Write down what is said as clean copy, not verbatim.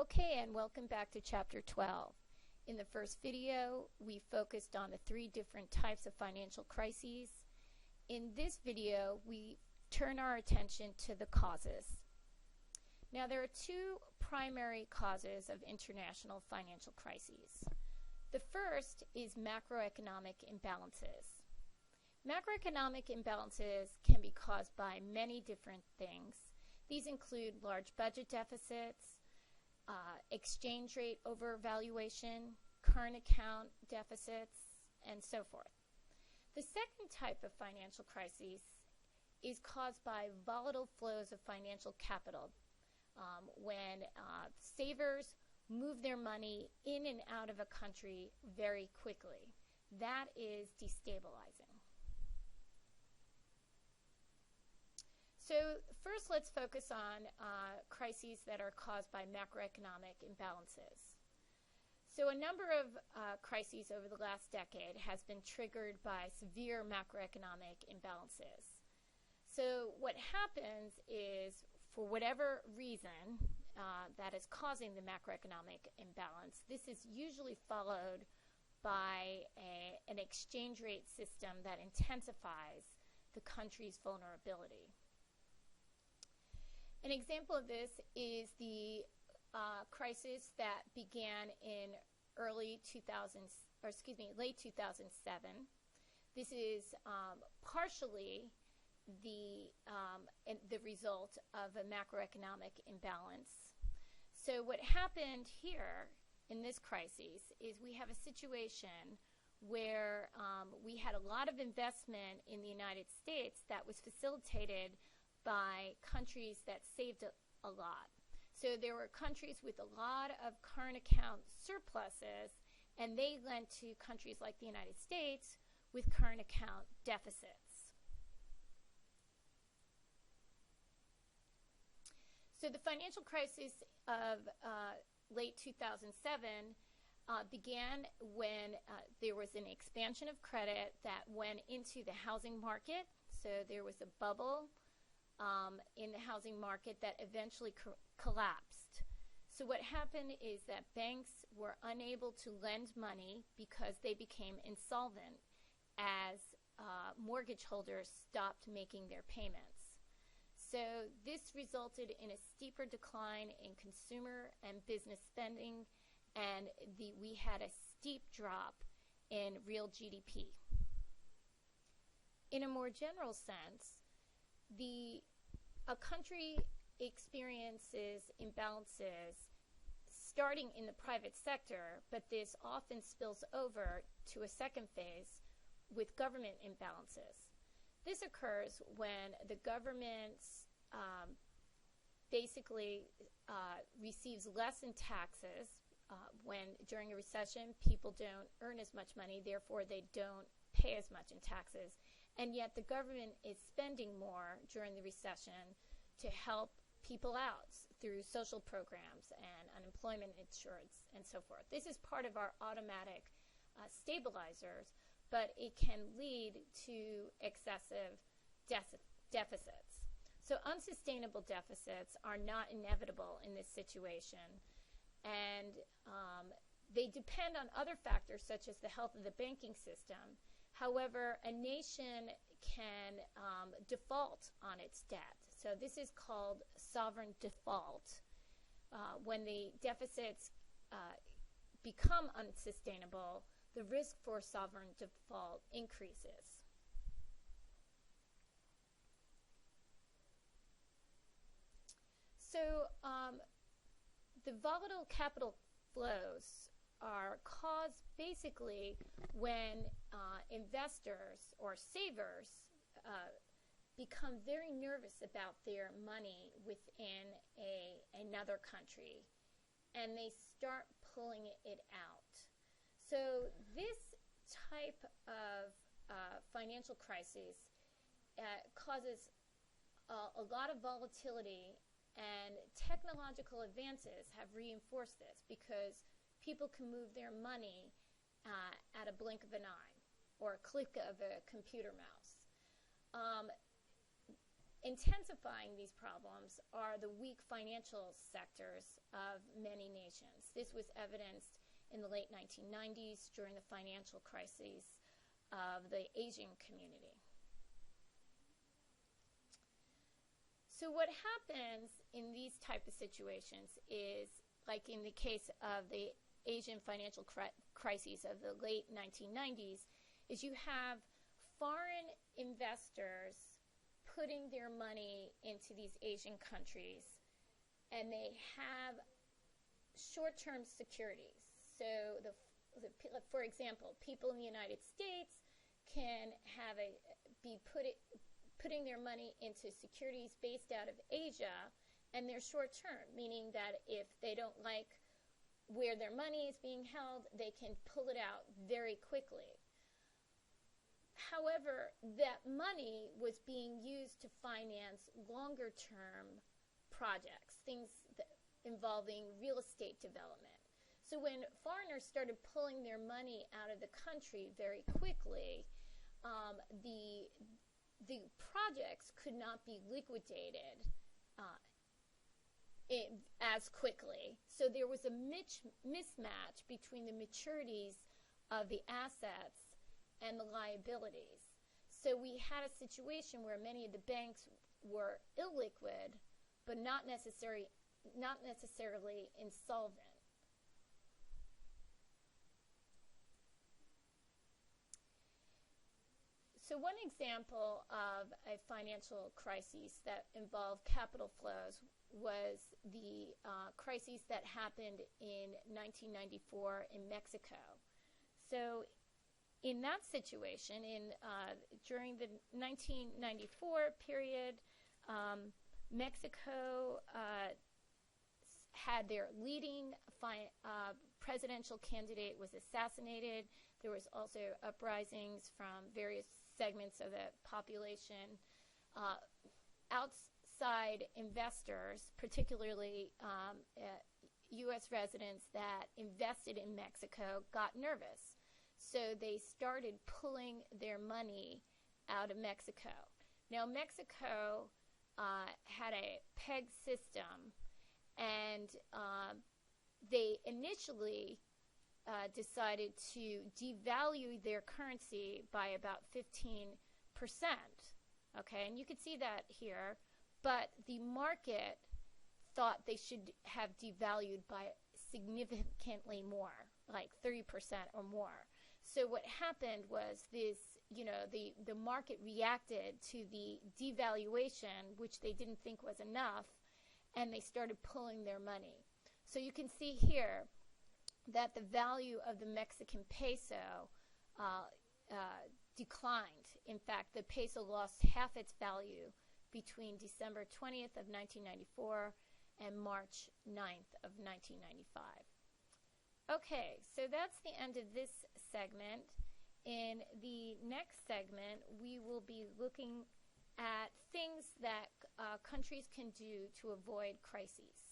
Okay, and welcome back to Chapter 12. In the first video, we focused on the three different types of financial crises. In this video, we turn our attention to the causes. Now, there are two primary causes of international financial crises. The first is macroeconomic imbalances. Macroeconomic imbalances can be caused by many different things. These include large budget deficits, exchange rate overvaluation, current account deficits, and so forth. The second type of financial crisis is caused by volatile flows of financial capital, when savers move their money in and out of a country very quickly. That is destabilizing. So first, let's focus on crises that are caused by macroeconomic imbalances. So a number of crises over the last decade has been triggered by severe macroeconomic imbalances. So what happens is, for whatever reason that is causing the macroeconomic imbalance, this is usually followed by an exchange rate system that intensifies the country's vulnerability. An example of this is the crisis that began in late 2007. This is partially the result of a macroeconomic imbalance. So what happened here in this crisis is we have a situation where we had a lot of investment in the United States that was facilitated by countries that saved a lot. So there were countries with a lot of current account surpluses, and they lent to countries like the United States with current account deficits. So the financial crisis of late 2007 began when there was an expansion of credit that went into the housing market. So there was a bubble in the housing market that eventually collapsed. So what happened is that banks were unable to lend money because they became insolvent as mortgage holders stopped making their payments. So this resulted in a steeper decline in consumer and business spending, and we had a steep drop in real GDP. In a more general sense, a country experiences imbalances starting in the private sector, but this often spills over to a second phase with government imbalances. This occurs when the government basically receives less in taxes. When during a recession, people don't earn as much money, therefore they don't pay as much in taxes. And yet the government is spending more during the recession to help people out through social programs and unemployment insurance and so forth. This is part of our automatic stabilizers, but it can lead to excessive deficits. So unsustainable deficits are not inevitable in this situation, and they depend on other factors such as the health of the banking system. However, a nation can default on its debt. So this is called sovereign default. When the deficits become unsustainable, the risk for sovereign default increases. So the volatile capital flows are caused basically when investors or savers become very nervous about their money within another country, and they start pulling it out. So this type of financial crisis causes a lot of volatility, and technological advances have reinforced this because people can move their money at a blink of an eye or a click of a computer mouse. intensifying these problems are the weak financial sectors of many nations. This was evidenced in the late 1990s during the financial crises of the Asian community. So what happens in these type of situations is, like in the case of the Asian financial crises of the late 1990s, is you have foreign investors putting their money into these Asian countries, and they have short-term securities. So, for example, people in the United States can be putting their money into securities based out of Asia, and they're short-term, meaning that if they don't like where their money is being held, they can pull it out very quickly. However, that money was being used to finance longer-term projects, things involving real estate development. So when foreigners started pulling their money out of the country very quickly, the projects could not be liquidated as quickly. So there was a mismatch between the maturities of the assets and the liabilities. So we had a situation where many of the banks were illiquid, but not necessarily insolvent. So one example of a financial crisis that involved capital flows was the crisis that happened in 1994 in Mexico. So in that situation, during the 1994 period, Mexico had their leading presidential candidate was assassinated. There was also uprisings from various segments of the population. Outside investors, particularly U.S. residents that invested in Mexico, got nervous. So they started pulling their money out of Mexico. Now, Mexico had a PEG system, and they initially decided to devalue their currency by about 15%. Okay, and you can see that here, but the market thought they should have devalued by significantly more, like 30% or more. So what happened was this, the market reacted to the devaluation, which they didn't think was enough, and they started pulling their money. So you can see here that the value of the Mexican peso declined. In fact, the peso lost half its value between December 20th of 1994 and March 9th of 1995. Okay, so that's the end of this segment. In the next segment, we will be looking at things that countries can do to avoid crises.